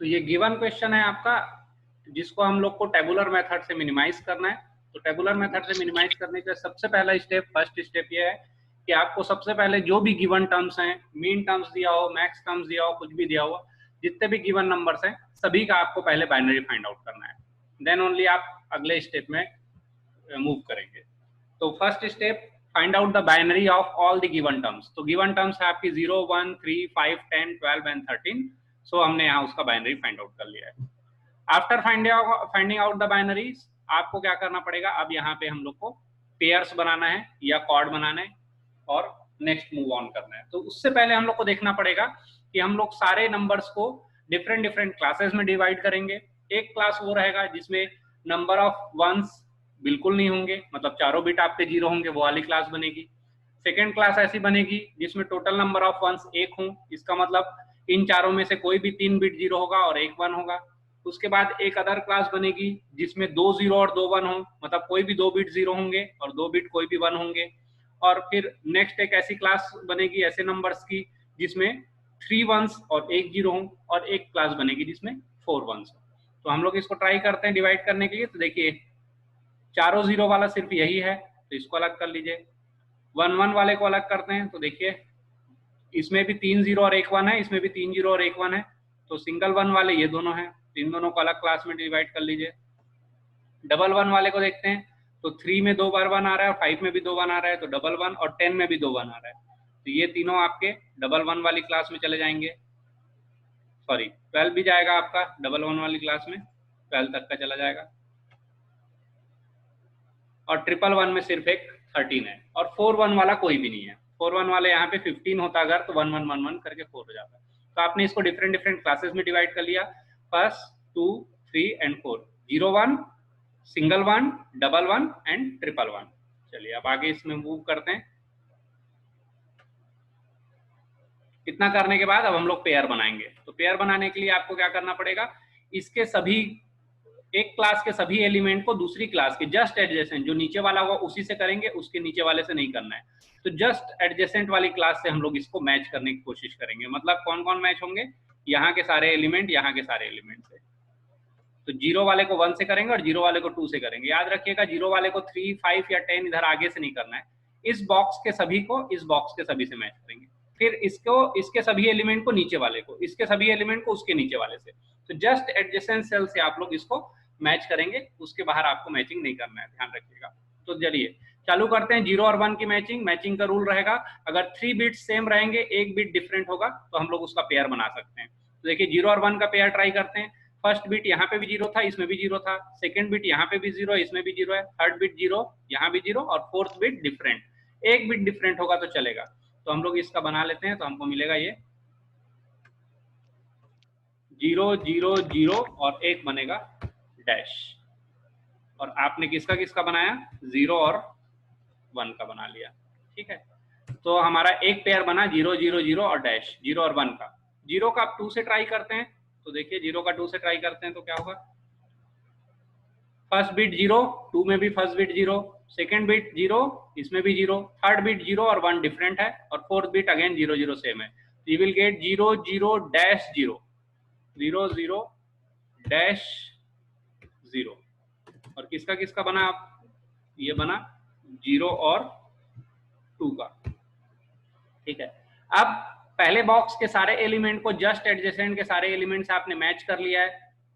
तो ये given question है आपका, जिसको हम लोग को टेबुलर मेथड से मिनिमाइज करना है। तो टेबुलर मेथड से मिनिमाइज करने का सबसे पहला स्टेप, फर्स्ट स्टेप ये है कि आपको सबसे पहले जो भी गिवन टर्म्स हैं, मीन टर्म्स दिया हो, मैक्स टर्म्स दिया हो, कुछ भी दिया हो, जितने भी गिवन नंबर्स हैं सभी का आपको पहले बाइनरी फाइंड आउट करना है, देन ओनली आप अगले स्टेप में मूव करेंगे। तो first step, find out the binary of all the given terms. तो गिवन टर्म्स है आपकी 0, 1, 3, 5, 10, 12 एंड 13। सो हमने यहाँ उसका बाइनरी फाइंड आउट कर लिया है। After finding out the binaries, आपको क्या करना पड़ेगा, अब यहाँ पे हम लोग को पेयर्स बनाना है या कॉर्ड बनाना है और नेक्स्ट मूव ऑन करना है। तो उससे पहले हम लोग को देखना पड़ेगा कि हम लोग सारे नंबर्स को डिफरेंट डिफरेंट क्लासेस में डिवाइड करेंगे। एक क्लास वो रहेगा जिसमें नंबर ऑफ वंस बिल्कुल नहीं होंगे, मतलब चारों बिट आपके जीरो होंगे, वो वाली क्लास बनेगी। सेकेंड क्लास ऐसी बनेगी जिसमें टोटल नंबर ऑफ वंस एक हों, इसका मतलब इन चारों में से कोई भी 3 बिट जीरो होगा और 1 1 होगा। उसके बाद एक अदर क्लास बनेगी जिसमें 2 0 और 2 1 हो, मतलब कोई भी 2 बिट जीरो होंगे और 2 बिट कोई भी 1 होंगे। और फिर नेक्स्ट एक ऐसी क्लास बनेगी ऐसे नंबर्स की जिसमें 3 वंस और 1 जीरो हो, और एक क्लास बनेगी जिसमें 4 वंस हो। तो हम लोग इसको ट्राई करते हैं डिवाइड करने के लिए। तो देखिए चारों जीरो वाला सिर्फ यही है, तो इसको अलग कर लीजिए। 1 1 वाले को अलग करते हैं, तो देखिए इसमें भी 3 0 और 1 1 है, इसमें भी 3 0 और 1 1 है, तो सिंगल 1 वाले ये दोनों हैं, इन दोनों को अलग क्लास में डिवाइड कर लीजिए। डबल 1 वाले को देखते हैं, तो 3 में 2 बार 1 आ रहा है, 5 में भी 2 1 आ रहा है, तो डबल 1, और 10 में भी 2 1 आ रहा है, तो ये तीनों आपके डबल 1 वाली क्लास में चले जाएंगे। सॉरी 12 भी जाएगा आपका डबल 1 वाली क्लास में, 12 तक का चला जाएगा। और ट्रिपल 1 में सिर्फ एक 13 है, और 4 1 वाला कोई भी नहीं है। 4 1 वाले यहाँ पे 15 होता अगर, तो 1 1 1 1 करके 4 हो जाता। तो आपने इसको डिफरेंट डिफरेंट क्लासेस में डिवाइड कर लिया, first 2 3 and 4, 0 1, single 1, double 1 and triple 1। चलिए अब आगे इसमें मूव करते हैं। इतना करने के बाद अब हम लोग पेयर बनाएंगे। तो पेयर बनाने के लिए आपको क्या करना पड़ेगा, इसके सभी एक क्लास के सभी एलिमेंट को दूसरी क्लास के जस्ट एडजेसेंट, जो नीचे वाला होगा उसी से करेंगे, उसके नीचे वाले से नहीं करना है। तो जस्ट एडजेसेंट वाली क्लास से हम लोग इसको मैच करने की कोशिश करेंगे। मतलब कौन कौन मैच होंगे, यहाँ के सारे एलिमेंट यहाँ के सारे एलिमेंट से। तो 0 वाले को 1 से करेंगे और 0 वाले को 2 से करेंगे। याद रखिएगा 0 वाले को 3 5 या 10 इधर आगे से नहीं करना है, इस बॉक्स के सभी को इस बॉक्स के सभी से मैच करेंगे। फिर इसको इसके सभी एलिमेंट को नीचे वाले को, इसके सभी एलिमेंट को उसके नीचे वाले से। तो जस्ट एडजेसेंट सेल से आप लोग इसको मैच करेंगे, उसके बाहर आपको मैचिंग नहीं करना है, ध्यान रखिएगा। तो चलिए चालू करते हैं 0 और 1 की मैचिंग। मैचिंग का रूल रहेगा, अगर 3 बिट सेम रहेंगे, एक बिट डिफरेंट होगा, तो हम लोग उसका पेयर बना सकते हैं। तो देखिए 0 और 1 का पेयर ट्राई करते हैं। फर्स्ट बिट यहाँ पे भी 0 था, इसमें भी 0 था, सेकंड बिट यहाँ पे भी 0 है, इसमें भी 0 है, थर्ड बिट 0, यहाँ भी 0, और फोर्थ बिट डिफरेंट। एक बिट डिफरेंट होगा तो चलेगा। तो हम लोग इसका बना लेते हैं, तो हमको मिलेगा ये 0 0 0 और एक बनेगा डैश। और आपने किसका किसका बनाया, 0 और 1 का बना लिया, ठीक है। तो हमारा एक पेयर बना 0 0 0 और डैश, 0 और 1 का। 0 का आप 2 से ट्राई करते हैं, तो देखिए 0 का 2 से ट्राई करते हैं तो क्या होगा, फर्स्ट बिट 0, 2 में भी फर्स्ट बिट 0, सेकेंड बिट 0, इसमें भी 0, थर्ड बिट 0 और 1 डिफरेंट है, और फोर्थ बिट अगेन 0 0 सेम है। You will gate 0 0 dash 0, 0 0 dash 0। और किसका किसका बना, ये बना 0 और 2 का, ठीक है। अब पहले बॉक्स के सारे एलिमेंट को जस्ट एडजेसेंट के सारे एलिमेंट से आपने मैच कर लिया है,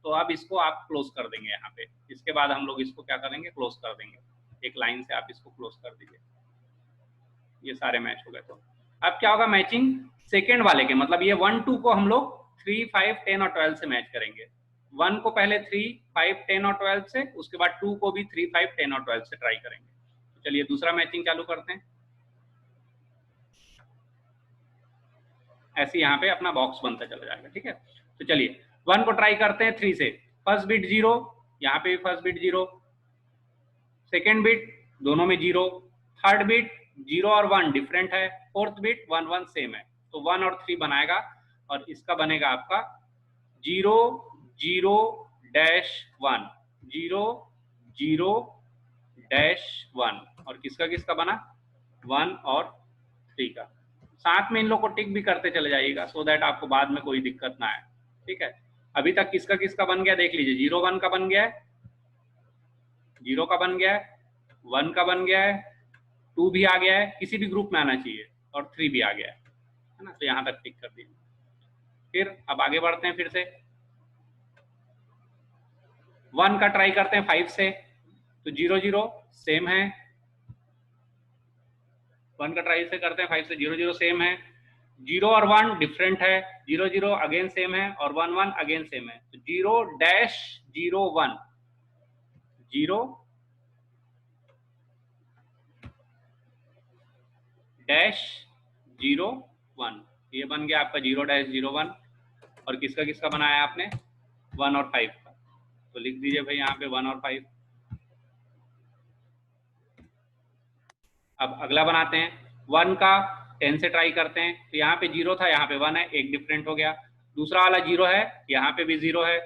तो अब इसको आप क्लोज कर देंगे यहाँ पे। इसके बाद हम लोग इसको क्या करेंगे, क्लोज कर देंगे, एक लाइन से आप इसको क्लोज कर दीजिए। ये सारे मैच हो गए। तो अब क्या होगा, मैचिंग सेकेंड वाले के, मतलब ये 1 2 को हम लोग 3 5 10 और 12 से मैच करेंगे। 1 को पहले 3 5 10 और 12 से, उसके बाद 2 को भी 3 5 10 और 12 से ट्राई करेंगे। तो चलिए दूसरा मैचिंग चालू करते हैं। ऐसे यहाँ पे अपना बॉक्स बनता चला जाएगा, ठीक है। तो चलिए 1 को ट्राई करते हैं 3 से, फर्स्ट बिट 0, यहाँ पे भी फर्स्ट बिट 0, सेकेंड बिट दोनों में 0, थर्ड बिट 0 और 1 डिफरेंट है, फोर्थ बिट 1 1 सेम है, तो 1 और 3 बनाएगा, और इसका बनेगा आपका 0 0 डैश 1, 0 0 डैश 1। और किसका किसका बना, 1 और 3 का। साथ में इन लोग को टिक भी करते चले जाइएगा, सो दैट आपको बाद में कोई दिक्कत ना आए, ठीक है। अभी तक किसका किसका बन गया देख लीजिए, 0 1 का बन गया है, 0 का बन गया है, 1 का बन गया है, 2 भी आ गया है, किसी भी ग्रुप में आना चाहिए, और 3 भी आ गया है ना। तो यहाँ तक टिक कर दिया। फिर अब आगे बढ़ते हैं, फिर से 1 का ट्राई करते हैं 5 से, तो 0 0 सेम है, 1 का ट्राई से करते हैं 5 से, 0 0 सेम है, 0 और 1 डिफरेंट है, 0 0 अगेन सेम है, और 1 1 अगेन सेम है। तो 0 डैश 0 1, 0 डैश 0 1, ये बन गया आपका 0 डैश 0 1। और किसका किसका बनाया आपने, 1 और 5 का, तो लिख दीजिए भाई यहाँ पे 1 और 5। अब अगला बनाते हैं, 1 का 10 से ट्राई करते हैं, तो यहाँ पे 0 था, यहाँ पे 1 है, एक डिफरेंट हो गया। दूसरा वाला 0 है, यहाँ पे भी 0 है,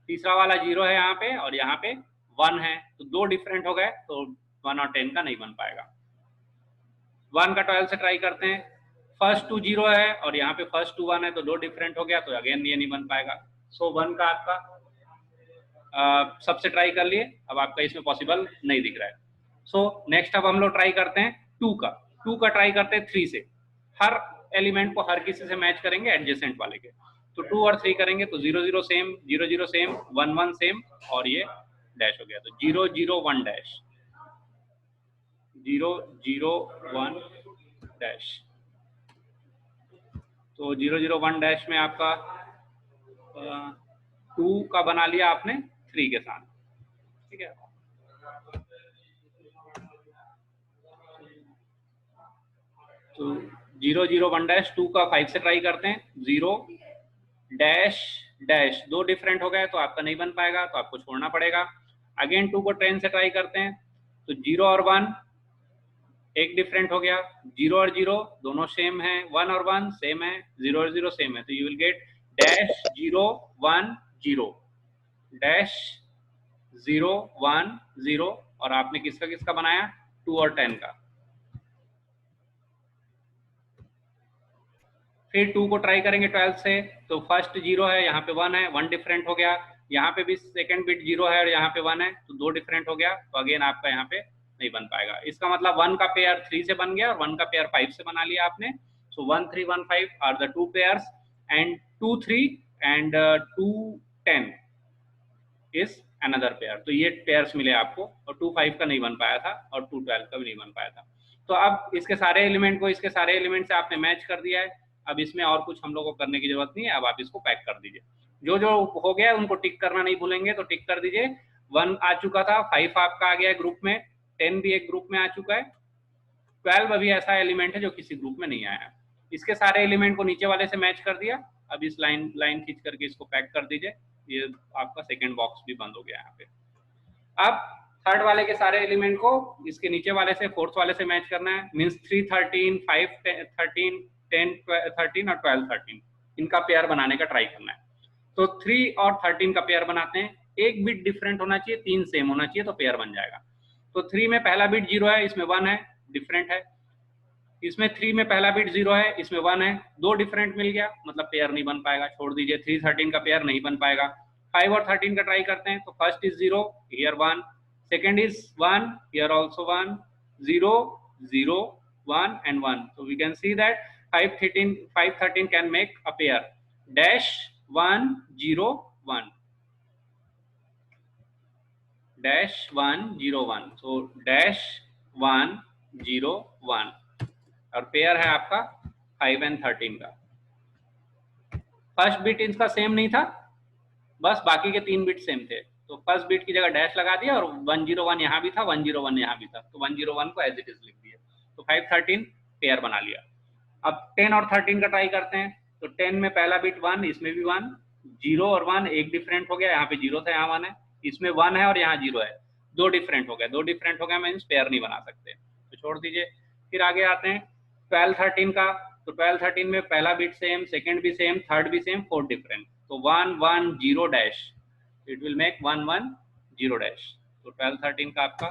तीसरा वाला 0 है यहाँ पे, और यहाँ पे 1 है, तो 2 डिफरेंट हो गए, तो 1 और 10 का नहीं बन पाएगा। 1 का 12 से ट्राई करते हैं, फर्स्ट 2 0 है, और यहाँ पे फर्स्ट 2 1 है, तो 2 डिफरेंट हो गया, तो अगेन ये नहीं बन पाएगा। सो 1 का आपका सबसे ट्राई कर लिए, अब आपका इसमें पॉसिबल नहीं दिख रहा है। सो नेक्स्ट अब हम लोग ट्राई करते हैं 2 का, 2 का ट्राई करते हैं 3 से, हर एलिमेंट को हर किसी से मैच करेंगे एडजेसेंट वाले के। तो 2 और 3 करेंगे, तो 0 0 सेम, 0 0 सेम, 1 1 सेम, और ये डैश हो गया, तो 0 0 1 डैश, 0 0 1 डैश। तो 0 0 1 डैश में आपका 2 का बना लिया आपने 3 के साथ, ठीक है। तो 0 0 1 डैश 2 का 5 से ट्राई करते हैं, 0 डैश डैश, 2 डिफरेंट हो गए, तो आपका नहीं बन पाएगा, तो आपको छोड़ना पड़ेगा। अगेन 2 को 10 से ट्राई करते हैं, तो 0 और 1 एक डिफरेंट हो गया, 0 और 0 दोनों सेम है, 1 और 1 सेम है, 0 और 0 सेम है, तो you will gate dash 0 1 0 dash 0 1 0। और आपने किसका किसका बनाया, 2 और 10 का। फिर 2 को ट्राई करेंगे 12 से, तो फर्स्ट 0 है, यहाँ पे 1 है, 1 डिफरेंट हो गया, यहाँ पे भी सेकंड बिट 0 है और यहाँ पे 1 है, तो 2 डिफरेंट हो गया, तो अगेन आपका यहाँ पे नहीं बन पाएगा। इसका मतलब 1 का पेयर 3 से बन गया और 1 का पेयर 5 से बना लिया आपने। So 1 3 1 5 are the 2 pairs, and 2 3 एंड 2 10 इज अनदर पेयर। तो ये पेयर्स मिले आपको, और 2 5 का नहीं बन पाया था, और 2 12 का भी नहीं बन पाया था। तो अब इसके सारे एलिमेंट को इसके सारे एलिमेंट से आपने मैच कर दिया है। अब इसमें और कुछ हम लोग को करने की जरूरत नहीं है, अब आप इसको पैक कर दीजिए। जो जो हो गया है उनको टिक करना नहीं भूलेंगे, तो टिक कर दीजिए। 1 आ चुका था, 5 आपका आ गया है ग्रुप में, 10 भी एक ग्रुप में आ चुका है, 12 अभी ऐसा एलिमेंट है जो किसी ग्रुप में नहीं आया है। इसके सारे एलिमेंट को नीचे वाले से मैच कर दिया। अब इस लाइन खींच करके इसको पैक कर दीजिए। ये आपका सेकेंड बॉक्स भी बंद हो गया यहाँ पे। अब थर्ड वाले के सारे एलिमेंट को इसके नीचे वाले से, फोर्थ वाले से मैच करना है। मींस 3 13 5 13 10 13 और 12 13 इनका पेयर बनाने का ट्राई करना है। तो 3 और 13 का पेयर बनाते हैं। एक बिट डिफरेंट होना चाहिए, 3 सेम होना चाहिए, तो पेयर बन जाएगा। तो 3 में पहला बिट 0 है, इसमें 1 है, डिफरेंट है। इसमें 3 में पहला बिट 0 है, इसमें 1 है, 2 डिफरेंट मिल गया, मतलब पेयर नहीं बन पाएगा, छोड़ दीजिए। 3 13 का पेयर नहीं बन पाएगा। 5 और 13 का ट्राई करते हैं। तो first is 0, here 1, second is 1, here also 1, 0 0 1 and 1. So we can see that 5 13 can make a pair, dash 1 0 1 dash 1 0 1. So dash 1 0 1 और पेयर है आपका 5 and 13 का। फर्स्ट बिट इनका सेम नहीं था, बस बाकी के 3 बिट सेम थे, तो फर्स्ट बिट की जगह डैश लगा दिया, और 101 यहाँ भी था, 101 यहाँ भी था, तो 101 को एज इट इज लिख दिया। तो 5 13 पेयर बना लिया। अब 10 और 13 का ट्राई करते हैं। तो 10 में पहला बिट 1, इसमें भी 1, 0 और 1 एक डिफरेंट हो गया, यहाँ पे 0 था, यहाँ 1 है, इसमें 1 है और यहाँ 0 है, 2 डिफरेंट हो गया। 2 डिफरेंट हो गया मीन्स पेयर नहीं बना सकते, तो छोड़ दीजिए। फिर आगे आते हैं 12 13 का। तो 12 13 में पहला बिट सेम, सेकंड भी सेम, थर्ड भी सेम, 4 डिफरेंट, तो 1 1 0 dash, it will make 1 1 0 dash. तो 12 13 का आपका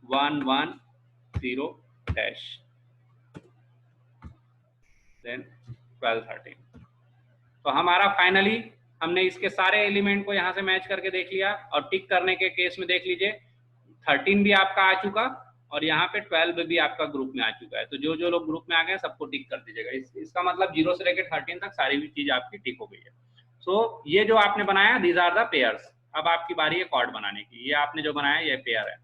1 1 0 डैश, देन 12 13। तो हमारा फाइनली हमने इसके सारे एलिमेंट को यहाँ से मैच करके देख लिया, और टिक करने के केस में देख लीजिए 13 भी आपका आ चुका और यहाँ पे 12 भी आपका ग्रुप में आ चुका है। तो जो जो लोग ग्रुप में आ गए सबको टिक कर दीजिएगा। इसका मतलब 0 से लेकर 13 तक सारी भी चीज आपकी टिक हो गई है। सो ये जो आपने बनाया, दीज आर द पेयर्स। अब आपकी बारी है कॉर्ड बनाने की। ये आपने जो बनाया ये पेयर है,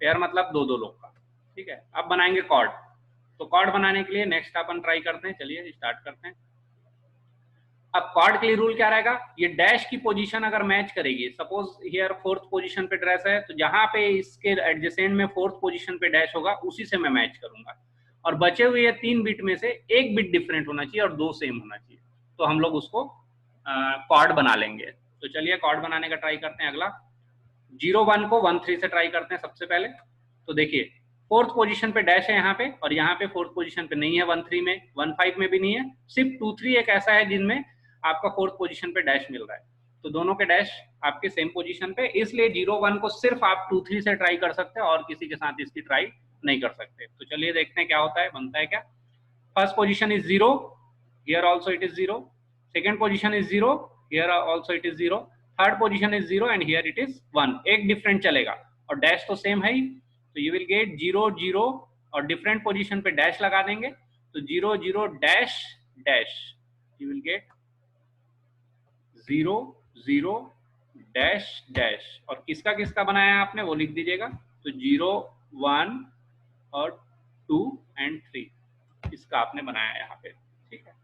पेयर मतलब दो दो लोग का, ठीक है। अब बनाएंगे कॉर्ड। तो कॉर्ड बनाने के लिए नेक्स्ट अपन ट्राई करते हैं, चलिए स्टार्ट करते हैं। अब कॉर्ड के लिए रूल क्या रहेगा, ये डैश की पोजीशन अगर मैच करेगी, सपोज हियर 4th पोजीशन पे ड्रेस है, तो जहां पे इसके एडजेसेंट में 4th पोजीशन पे डैश होगा उसी से मैं मैच करूंगा। और बचे हुए ये 3 बिट में से एक बिट डिफरेंट होना चाहिए और 2 सेम होना चाहिए, तो हम लोग उसको कॉर्ड बना लेंगे। तो चलिए कॉर्ड बनाने का ट्राई करते हैं। अगला 0-1 को 1-3 से ट्राई करते हैं सबसे पहले। तो देखिए 4th पोजीशन पे डैश है यहाँ पे, और यहाँ पे 4th पोजीशन पे नहीं है, 1-3 में, 1-5 में भी नहीं है, सिर्फ 2-3 एक ऐसा है जिनमें आपका 4th पोजीशन पे डैश मिल रहा है। तो दोनों के डैश आपके सेम पोजीशन पे, इसलिए 0-1 को सिर्फ आप 2-3 से ट्राई कर सकते हैं और किसी के साथ इसकी ट्राई नहीं कर सकते। तो चलिए देखते हैं क्या होता है, बनता है क्या। First position is 0, here also it is 0। Second position is 0, here also it is 0। Third position is 0 and here it is 1। एक डिफरेंट चलेगा और डैश तो सेम है ही, तो यू विल गेट 0-0 और डिफरेंट पोजीशन पे डैश लगा देंगे, तो 0-0 dash dash, you will get 0-0 dash dash. और किसका किसका बनाया आपने वो लिख दीजिएगा। तो 0, 1 और 2 एंड 3 इसका आपने बनाया यहाँ पे, ठीक है।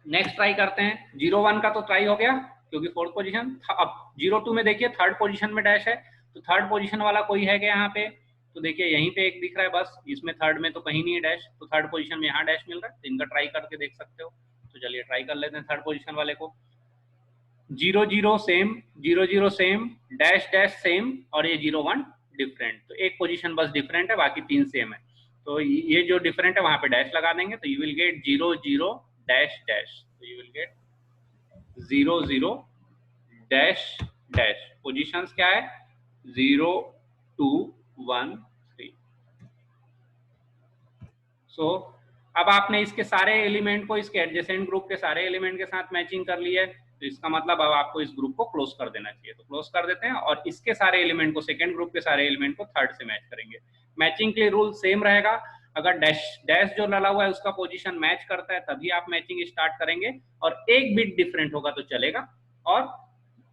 नेक्स्ट ट्राई करते हैं। 0-1 का तो ट्राई हो गया क्योंकि 4th पोजीशन। अब 0-2 में देखिए 3rd पोजीशन में डैश है, तो 3rd पोजीशन वाला कोई है क्या यहाँ पे, तो देखिए यहीं पे एक दिख रहा है बस, इसमें 3rd में तो कहीं नहीं है डैश, तो 3rd पोजीशन में यहाँ डैश मिल रहा है, तो इनका ट्राई करके देख सकते हो। तो चलिए ट्राई कर लेते हैं 3rd पोजीशन वाले को। 0-0 same, 0-0 same, dash dash same, और ये 0-1 डिफरेंट। तो एक पोजीशन बस डिफरेंट है, बाकी 3 सेम है। तो ये जो डिफरेंट है वहां पे डैश लगा देंगे, तो you will get 0-0 dash dash. तो you will get 0-0 dash dash. Positions क्या है, 0, 2, 1, 3। सो अब आपने इसके सारे एलिमेंट को इसके एडजेसेंट ग्रुप के सारे एलिमेंट के साथ मैचिंग कर ली है, तो इसका मतलब अब आपको इस ग्रुप को क्लोज कर देना चाहिए। तो क्लोज कर देते हैं और इसके सारे एलिमेंट को, सेकंड ग्रुप के सारे एलिमेंट को 3rd से मैच करेंगे। मैचिंग के लिए रूल सेम रहेगा, अगर डैश डैश जो लगा हुआ है उसका पोजीशन मैच करता है तभी आप मैचिंग स्टार्ट करेंगे, और एक बिट डिफरेंट होगा तो चलेगा, और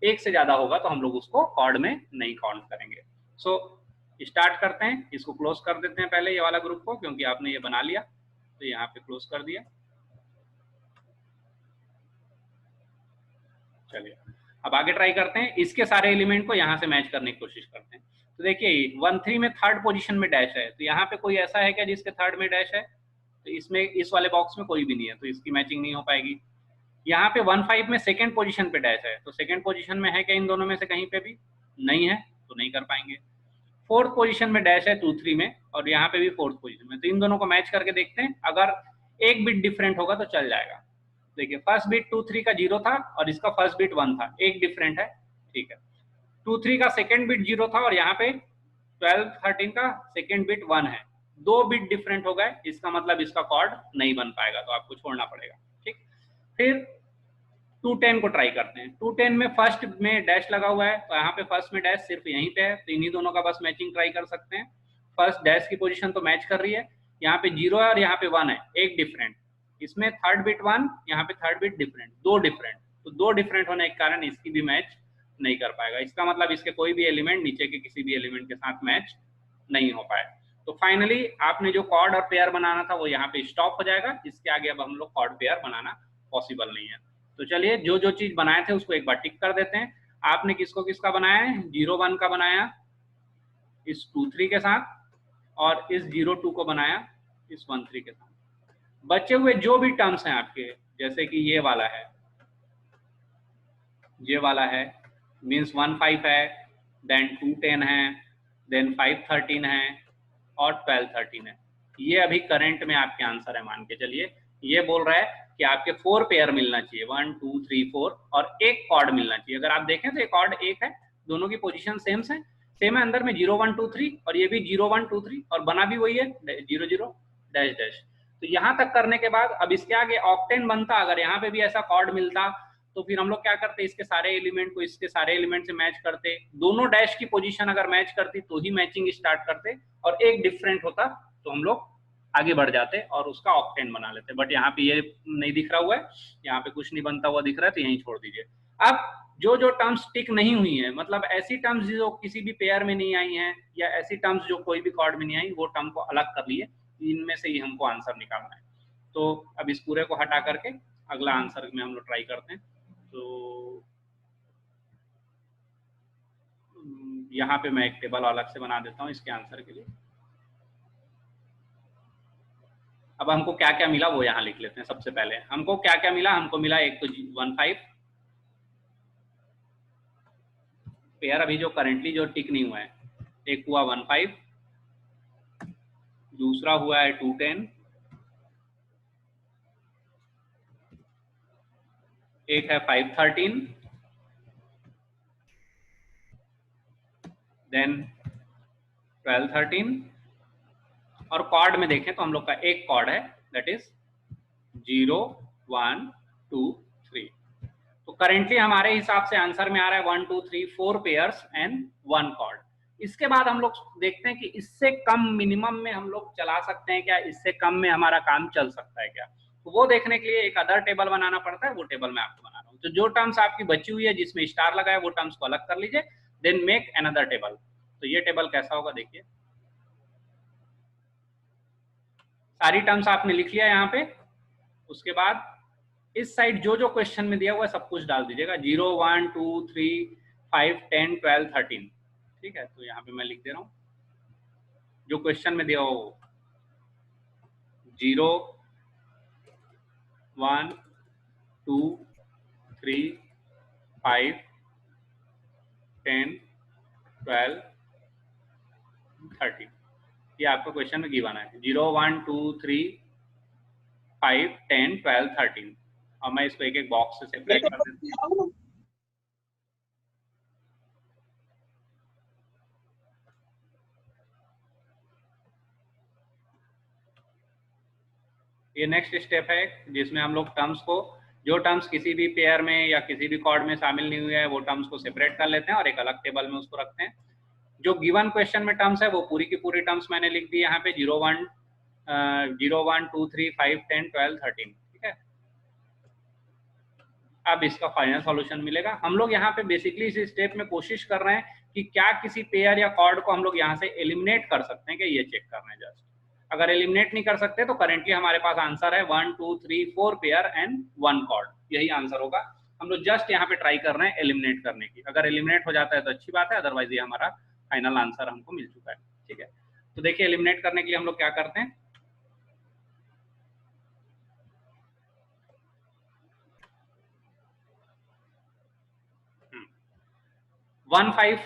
एक से ज्यादा होगा तो हम लोग उसको कॉर्ड में नहीं काउंट करेंगे। सो स्टार्ट करते हैं, इसको क्लोज कर देते हैं पहले ये वाला ग्रुप को, क्योंकि आपने ये बना लिया तो यहाँ पे क्लोज कर दिया। चलिए अब आगे ट्राई करते हैं, इसके सारे एलिमेंट को यहाँ से मैच करने की कोशिश करते हैं। तो देखिए 1-3 में 3rd पोजीशन में डैश है, तो यहाँ पे कोई ऐसा है क्या जिसके 3rd में डैश है, तो इसमें इस वाले बॉक्स में कोई भी नहीं है, तो इसकी मैचिंग नहीं हो पाएगी। यहाँ पे 1-5 में 2nd पोजीशन पे डैश है, तो 2nd पोजीशन में है क्या इन दोनों में से कहीं पे भी, नहीं है, तो नहीं कर पाएंगे। 4th पोजीशन में डैश है 2-3 में, और यहाँ पे भी 4th पोजीशन में, तो इन दोनों को मैच करके देखते हैं, अगर एक बिट डिफरेंट होगा तो चल जाएगा। देखिए फर्स्ट बिट 2-3 का 0 था और इसका फर्स्ट बिट 1 था, एक डिफरेंट है, ठीक है। 2-3 का सेकंड बिट 0 था और यहाँ पे 12-13 का सेकंड बिट 1 है, 2 बिट डिफरेंट हो गए, इसका मतलब इसका कॉर्ड नहीं बन पाएगा, तो आपको छोड़ना पड़ेगा, ठीक। फिर 2-10 को ट्राई करते हैं। 2-10 में फर्स्ट में डैश लगा हुआ है, तो यहाँ पे फर्स्ट में डैश सिर्फ यहीं पे है, तो इन्हीं दोनों का बस मैचिंग ट्राई कर सकते हैं। फर्स्ट डैश की पोजीशन तो मैच कर रही है, यहाँ पे 0 है और यहाँ पे 1 है, एक डिफरेंट, इसमें 3rd बिट 1, यहाँ पे 3rd बिट डिफरेंट, 2 डिफरेंट, तो 2 डिफरेंट होने के कारण इसकी भी मैच नहीं कर पाएगा। इसका मतलब इसके कोई भी एलिमेंट नीचे के किसी भी एलिमेंट के साथ मैच नहीं हो पाए। तो फाइनली आपने जो कॉर्ड और पेयर बनाना था वो यहाँ पे स्टॉप हो जाएगा, इसके आगे अब हम लोग कॉर्ड पेयर बनाना पॉसिबल नहीं है। तो चलिए जो जो चीज बनाए थे उसको एक बार टिक कर देते हैं। आपने किसको किसका बनाया है, 0-1 का बनाया इस 2-3 के साथ, और इस 0-2 को बनाया इस 1-3 के साथ। बचे हुए जो भी टर्म्स हैं आपके, जैसे कि ये वाला है, ये वाला है, मीन्स 1-5 है, देन 2-10 है, देन 5-13 है और 12-13 है, ये अभी करंट में आपके आंसर है। मान के चलिए ये बोल रहा है कि आपके 4 पेयर मिलना चाहिए, 1, 2, 3, 4, और एक कॉर्ड मिलना चाहिए। अगर आप देखें तो एक कॉर्ड एक है, दोनों की पोजीशन सेम है अंदर में 0, 1, 2, 3, और ये भी 0, 1, 2, 3, और बना भी वही है 0-0 डैश डैश। तो यहाँ तक करने के बाद अब इसके आगे ऑक्टेन बनता, अगर यहाँ पे भी ऐसा कॉर्ड मिलता तो फिर हम लोग क्या करते, इसके सारे एलिमेंट को इसके सारे एलिमेंट से मैच करते, दोनों डैश की पोजीशन अगर मैच करती तो ही मैचिंग स्टार्ट करते, और एक डिफरेंट होता तो हम लोग आगे बढ़ जाते और उसका ऑक्टेन बना लेते। बट यहाँ पे ये नहीं दिख रहा हुआ है, यहाँ पे कुछ नहीं बनता हुआ दिख रहा है, तो यहीं छोड़ दीजिए। अब जो जो टर्म्स टिक नहीं हुई है, मतलब ऐसी टर्म्स जो किसी भी पेयर में नहीं आई हैं, या ऐसी टर्म्स जो कोई भी कॉर्ड में नहीं आई, वो टर्म को अलग कर लिए, इनमें से ही हमको आंसर निकालना है। तो अब इस पूरे को हटा करके अगला आंसर में हम लोग ट्राई करते हैं। तो यहाँ पे मैं एक टेबल अलग से बना देता हूँ इसके आंसर के लिए। अब हमको क्या क्या मिला वो यहाँ लिख लेते हैं। सबसे पहले हमको क्या क्या मिला, हमको मिला एक तो 1-5 पेयर अभी जो करेंटली जो टिक नहीं हुआ है, एक हुआ 1-5, दूसरा हुआ है 2-10, एक है 5-13, देन 12-13, और कॉर्ड में देखें तो हम लोग का एक कॉर्ड है, दैट इज 0, 1, 2, 3। तो करेंटली हमारे हिसाब से आंसर में आ रहा है 1, 2, 3, 4 पेयर्स एंड 1 कॉर्ड। इसके बाद हम लोग देखते हैं कि इससे कम मिनिमम में हम लोग चला सकते हैं क्या, इससे कम में हमारा काम चल सकता है क्या। तो वो देखने के लिए एक अदर टेबल बनाना पड़ता है, वो टेबल मैं आपको बना रहा हूँ। तो जो टर्म्स आपकी बची हुई है जिसमें स्टार लगा है वो टर्म्स को अलग कर लीजिए, देन मेक अनदर टेबल। तो ये टेबल कैसा होगा देखिए, सारी टर्म्स आपने लिख लिया यहाँ पे। उसके बाद इस साइड जो जो क्वेश्चन में दिया हुआ है सब कुछ डाल दीजिएगा, 0, 1, 2, 3, 5, 10, 12, 13। ठीक है, तो यहाँ पे मैं लिख दे रहा हूँ जो क्वेश्चन में दिया हो, 0, 1, 2, 3, 5, 10, 12, 13। ये आपका क्वेश्चन में गिवन है, 0, 1, 2, 3, 5, 10, 12, 13। और मैं इसको एक एक बॉक्स से सेपरेट कर देता हूँ। ये नेक्स्ट स्टेप है जिसमें हम लोग टर्म्स को, जो टर्म्स किसी भी पेयर में या किसी भी कॉर्ड में शामिल नहीं हुए हैं, वो टर्म्स को सेपरेट कर लेते हैं और एक अलग टेबल में उसको रखते हैं। जो गिवन क्वेश्चन में टर्म्स है वो पूरी की पूरी टर्म्स मैंने लिख दी यहाँ पे, 0, 1, 2, 3, 5, 10, 12, 13। ठीक है, अब इसका फाइनल सॉल्यूशन मिलेगा। हम लोग यहाँ पे बेसिकली इस स्टेप में कोशिश कर रहे हैं कि क्या किसी पेयर या कॉर्ड को हम लोग यहाँ से एलिमिनेट कर सकते हैं, कि ये चेक करना है जस्ट। अगर एलिमिनेट नहीं कर सकते तो करेंटली हमारे पास आंसर है 1, 2, 3, 4 पेयर एंड 1 कॉर्ड, यही आंसर होगा। हम लोग जस्ट यहाँ पे ट्राई कर रहे हैं एलिमिनेट करने की। अगर एलिमिनेट हो जाता है तो अच्छी बात है, अदरवाइज ये हमारा फाइनल आंसर हमको मिल चुका है। ठीक है, तो देखिए एलिमिनेट करने के लिए हम लोग क्या करते हैं, 1, 5,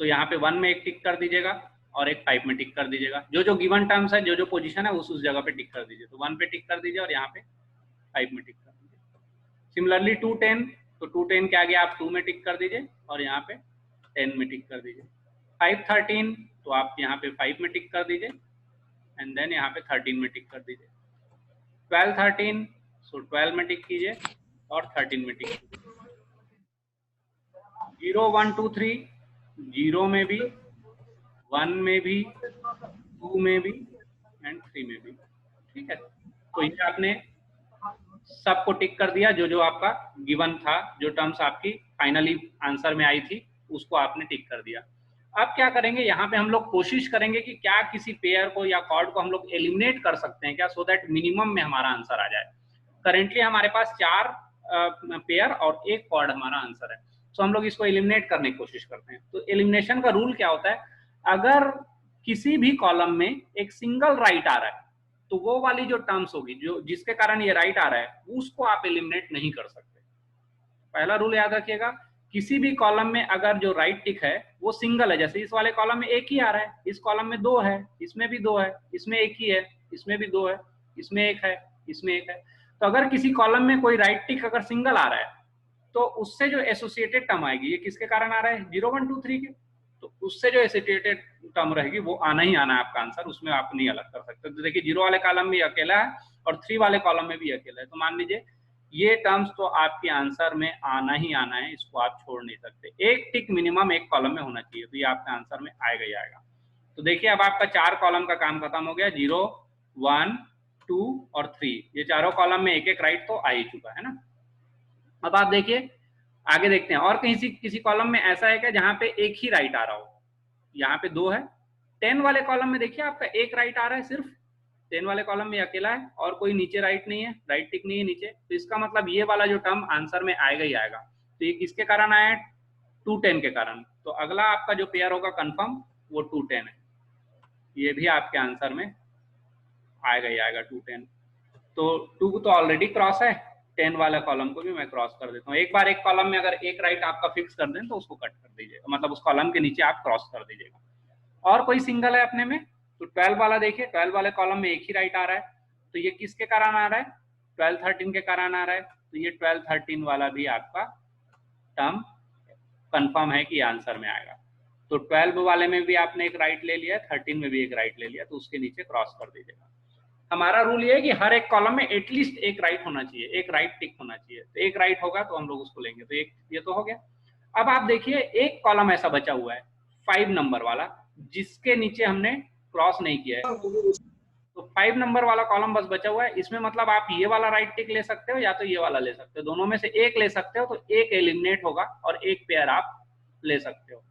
तो यहाँ पे 1 में एक टिक कर दीजिएगा और एक 5 में टिक कर दीजिएगा। जो जो गिवन टर्म्स है, जो जो पोजीशन है उस जगह पे टिक कर दीजिए। तो 1 पे टिक कर दीजिए और यहाँ पे 5 में टिक कर दीजिए। सिमिलरली 2, 10, तो 2, 10 के आगे आप 2 में टिक कर दीजिए और यहाँ पे 10 में टिक कर दीजिए। 5, 13, तो आप यहाँ पे 5 में टिक कर दीजिए एंड देन यहाँ पे 13 में टिक कर दीजिए। 12, 13, सो 12 में टिक कीजिए और 13 में टिक कीजिए। 0, 1, 2, 3, 0 में भी, 1 में भी, 2 में भी एंड 3 में भी। ठीक है, तो ये आपने सबको टिक कर दिया, जो जो आपका गिवन था, जो टर्म्स आपकी फाइनली आंसर में आई थी उसको आपने टिक कर दिया। अब क्या करेंगे, यहाँ पे हम लोग कोशिश करेंगे कि क्या किसी पेयर को या कॉर्ड को हम लोग एलिमिनेट कर सकते हैं क्या, सो दैट मिनिमम में हमारा आंसर आ जाए। करेंटली हमारे पास 4 पेयर और एक कॉर्ड हमारा आंसर है, तो हम लोग इसको एलिमिनेट करने की कोशिश करते हैं। तो एलिमिनेशन का रूल क्या होता है, अगर किसी भी कॉलम में एक सिंगल राइट आ रहा है तो वो वाली जो टर्म्स होगी जो जिसके कारण ये राइट आ रहा है उसको आप एलिमिनेट नहीं कर सकते। पहला रूल याद रखिएगा, किसी भी कॉलम में अगर जो राइट टिक है वो सिंगल है, जैसे इस वाले कॉलम में एक ही आ रहा है, इस कॉलम में 2 है, इसमें भी 2 है, इसमें एक ही है, इसमें भी 2 है, इसमें एक है, इसमें एक है। तो अगर किसी कॉलम में कोई राइट टिक अगर सिंगल आ रहा है तो उससे जो एसोसिएटेड टर्म आएगी, ये किसके कारण आ रहा है, 0, 1, 2, 3 के, तो उससे जो एसोसिएटेड टर्म रहेगी वो आना ही आना है आपका आंसर, उसमें आप नहीं अलग कर सकते। तो देखिए 0 वाले कॉलम में अकेला है और 3 वाले कॉलम में भी अकेला है, तो मान लीजिए ये टर्म्स तो आपके आंसर में आना ही आना है, इसको आप छोड़ नहीं सकते। एक टिक मिनिमम एक कॉलम में होना चाहिए, तो ये आपके आंसर में आएगा ही आएगा। तो देखिए अब आपका 4 कॉलम का काम खत्म हो गया, 0, 1, 2 और 3, ये चारों कॉलम में एक एक राइट तो आ ही चुका है ना। अब आप देखिए आगे देखते हैं, और कहीं किसी कॉलम में ऐसा है क्या जहां पे एक ही राइट आ रहा हो? यहाँ पे 2 है। 10 वाले कॉलम में देखिए आपका एक राइट आ रहा है सिर्फ, 10 वाले कॉलम में अकेला है और कोई नीचे राइट नहीं है, राइट टिक नहीं है नीचे, तो इसका मतलब ये वाला जो टर्म आंसर में आएगा ही आएगा। तो ये किसके कारण आया है? 2, 10 के कारण। तो अगला आपका जो पेयर होगा कंफर्म वो 2, 10 है, ये भी आपके आंसर में आएगा ही आएगा 2, 10। तो 2 तो ऑलरेडी क्रॉस है, 10 वाला कॉलम को भी मैं क्रॉस कर देता हूँ। एक बार एक कॉलम में अगर एक राइट आपका फिक्स कर दें तो उसको कट कर दीजिएगा, मतलब उस कॉलम के नीचे आप क्रॉस कर दीजिएगा। और कोई सिंगल है अपने में? तो 12 वाला देखिए, 12 वाले कॉलम में एक ही राइट आ रहा है, तो ये किसके कारण आ रहा है? 12, 13 के कारण आ रहा है, तो ये 12, 13 वाला भी आपका टर्म कंफर्म है कि आंसर में आएगा। तो 12 वाले में भी आपने एक राइट ले लिया, 13 में भी एक राइट ले लिया, तो उसके नीचे क्रॉस कर दीजिएगा। हमारा रूल ये है कि हर एक कॉलम में एटलीस्ट एक राइट होना चाहिए, एक राइट टिक होना चाहिए, तो एक राइट होगा तो हम लोग उसको लेंगे। तो एक ये तो हो गया। अब आप देखिए एक कॉलम ऐसा बचा हुआ है 5 नंबर वाला, जिसके नीचे हमने क्रॉस नहीं किया है, तो 5 नंबर वाला कॉलम बस बचा हुआ है। इसमें मतलब आप ये वाला राइट टिक ले सकते हो या तो ये वाला ले सकते हो, दोनों में से एक ले सकते हो, तो एक एलिमिनेट होगा और एक पेयर आप ले सकते हो।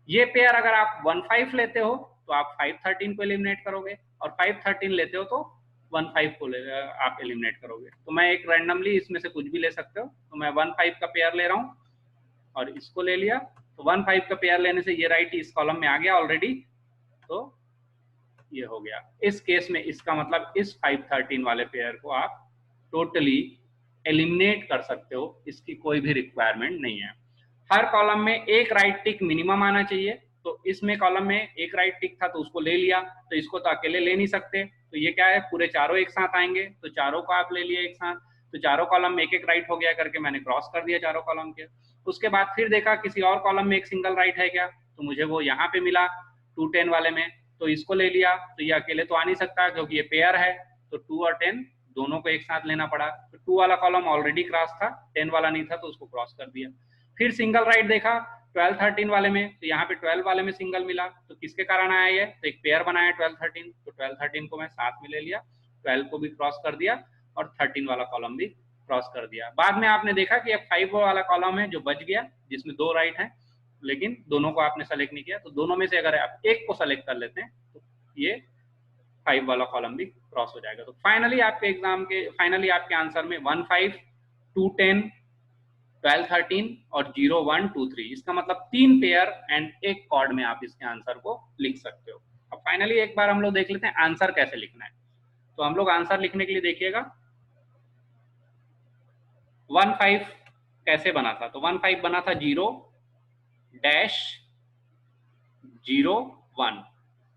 ये पेयर अगर आप 1, 5 लेते हो तो आप 5, 13 को एलिमिनेट करोगे, और 5, 13 लेते हो तो 1, 5 को आप एलिमिनेट करोगे। तो मैं एक रैंडमली इसमें से कुछ भी ले सकते हो, तो मैं 1, 5 का पेयर ले रहा हूँ और इसको ले लिया, तो 1, 5 का पेयर लेने से ये राइट इस कॉलम में आ गया ऑलरेडी, तो ये हो गया। इस केस में इसका मतलब इस 5, 13 वाले पेयर को आप टोटली एलिमिनेट कर सकते हो, इसकी कोई भी रिक्वायरमेंट नहीं है। हर कॉलम में एक राइट टिक मिनिमम आना चाहिए, तो इसमें कॉलम में एक राइट टिक था तो उसको ले लिया, तो इसको तो अकेले ले नहीं सकते, तो ये क्या है, पूरे चारों एक साथ आएंगे, तो चारों को आप ले लिए एक साथ, तो चारों कॉलम में एक एक राइट हो गया करके मैंने क्रॉस कर दिया चारों कॉलम के। उसके बाद फिर देखा किसी और कॉलम में एक सिंगल राइट है क्या, तो मुझे वो यहाँ पे मिला 2, 10 वाले में, तो इसको ले लिया। तो ये अकेले तो आ नहीं सकता क्योंकि ये पेयर है, तो 2 और 10 दोनों को एक साथ लेना पड़ा। तो 2 वाला कॉलम ऑलरेडी क्रॉस था, 10 वाला नहीं था, तो उसको क्रॉस कर दिया। फिर सिंगल राइट देखा 12, 13 वाले में, तो यहाँ पे 12 वाले में सिंगल मिला, तो किसके कारण आया ये, तो एक पेयर बनाया 12, 13, तो 12, 13 को मैं साथ में ले लिया, 12 को भी क्रॉस कर दिया और 13 वाला कॉलम भी क्रॉस कर दिया। बाद में आपने देखा कि अब 5 वाला कॉलम है जो बच गया, जिसमें 2 राइट हैं, लेकिन दोनों को आपने सेलेक्ट नहीं किया, तो दोनों में से अगर आप एक को सेलेक्ट कर लेते हैं तो ये 5 वाला कॉलम भी क्रॉस हो जाएगा। तो फाइनली आपके आंसर में 1, 5, 2, 10, 12, 13 और 0, 1, 2, 3, इसका मतलब 3 पेयर एंड एक कॉर्ड में आप इसके आंसर को लिख सकते हो। अब फाइनली एक बार हम लोग देख लेते हैं आंसर कैसे लिखना है। तो हम लोग आंसर लिखने के लिए देखिएगा 1, 5 कैसे बना था, तो 1, 5 बना था 0, 0, 1।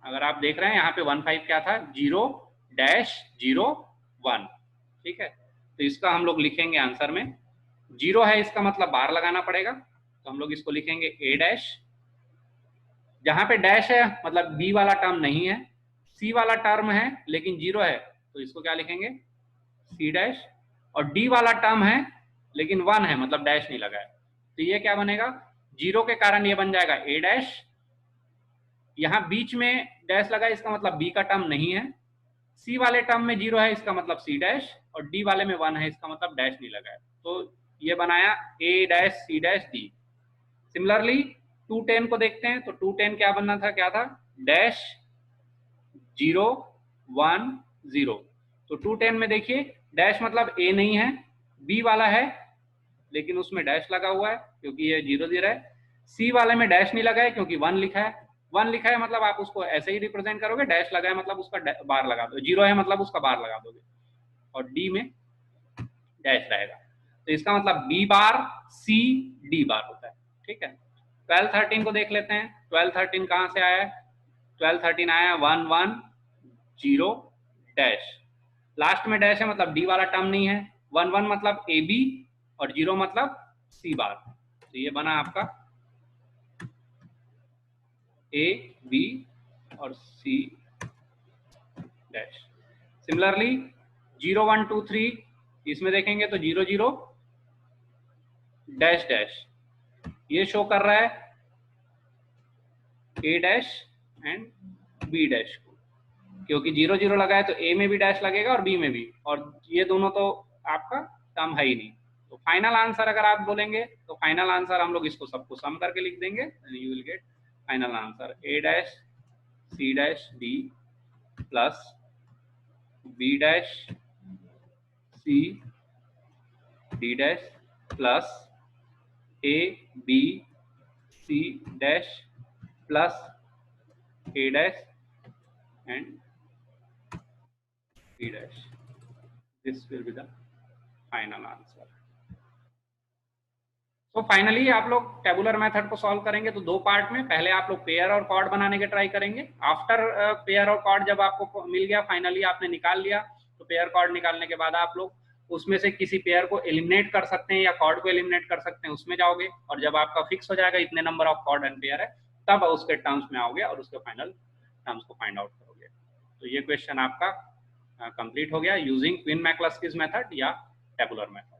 अगर आप देख रहे हैं यहाँ पे 1, 5 क्या था, 0, 0, 1, ठीक है। तो इसका हम लोग लिखेंगे आंसर में 0 है, इसका मतलब बार लगाना पड़ेगा, तो हम लोग इसको लिखेंगे A'। जहां पे डैश है मतलब B वाला टर्म नहीं है, C वाला टर्म है लेकिन 0 है, तो इसको क्या लिखेंगे C'। और D वाला टर्म है लेकिन 1 है, मतलब डैश नहीं लगा है, तो ये क्या बनेगा, 0 के कारण ये बन जाएगा A'। यहाँ बीच में डैश लगा, इसका मतलब B का टर्म नहीं है। C वाले टर्म में 0 है, इसका मतलब C', और D वाले में 1 है, इसका मतलब डैश नहीं लगा है, तो ये बनाया A', C', D। सिमिलरली 2, 10 को देखते हैं, तो 2, 10 क्या बनना था, क्या था, डैश 0, 1, 0। तो 2, 10 में देखिए डैश मतलब A नहीं है, B वाला है लेकिन उसमें डैश लगा हुआ है क्योंकि ये 0, 0 है। C वाले में डैश नहीं लगा है क्योंकि 1 लिखा है, 1 लिखा है मतलब आप उसको ऐसे ही रिप्रेजेंट करोगे, डैश लगा है मतलब उसका बार लगा दो, 0 है मतलब उसका बार लगा दोगे, और D में डैश रहेगा, तो इसका मतलब B बार C D बार होता है, ठीक है। 12, 13 को देख लेते हैं, 12, 13 कहां से आया है, 12, 13 आया 1, 1, 0, डैश, लास्ट में डैश है मतलब D वाला टर्म नहीं है, 1, 1 मतलब AB और 0 मतलब C बार, तो ये बना आपका A B और C डैश। सिमिलरली 0 1 2 3 इसमें देखेंगे तो 0 0 डैश डैश, ये शो कर रहा है A dash and B dash को, क्योंकि 0 0 लगा है तो A में भी डैश लगेगा और B में भी, और ये दोनों तो आपका टर्म है ही नहीं। तो फाइनल आंसर अगर आप बोलेंगे तो फाइनल आंसर हम लोग इसको सबको सम करके लिख देंगे, you will gate final answer A dash C dash D plus B dash C D dash plus A B C dash plus A dash and B dash. This will be the final answer. तो finally आप लोग tabular method को solve करेंगे तो दो part में, पहले आप लोग पेयर और कॉर्ड बनाने के ट्राई करेंगे। आफ्टर पेयर और कॉर्ड जब आपको मिल गया, फाइनली आपने निकाल लिया, तो पेयर कॉर्ड निकालने के बाद आप लोग उसमें से किसी पेयर को एलिमिनेट कर सकते हैं या कॉर्ड को एलिमिनेट कर सकते हैं, उसमें जाओगे, और जब आपका फिक्स हो जाएगा इतने number of chord and pair है, तब उसके टर्म्स में आओगे और उसके फाइनल टर्म्स को फाइंड आउट करोगे। तो ये क्वेश्चन आपका कंप्लीट हो गया यूजिंग क्वीन मैक्लस्कीज मेथड या टेबुलर मेथड।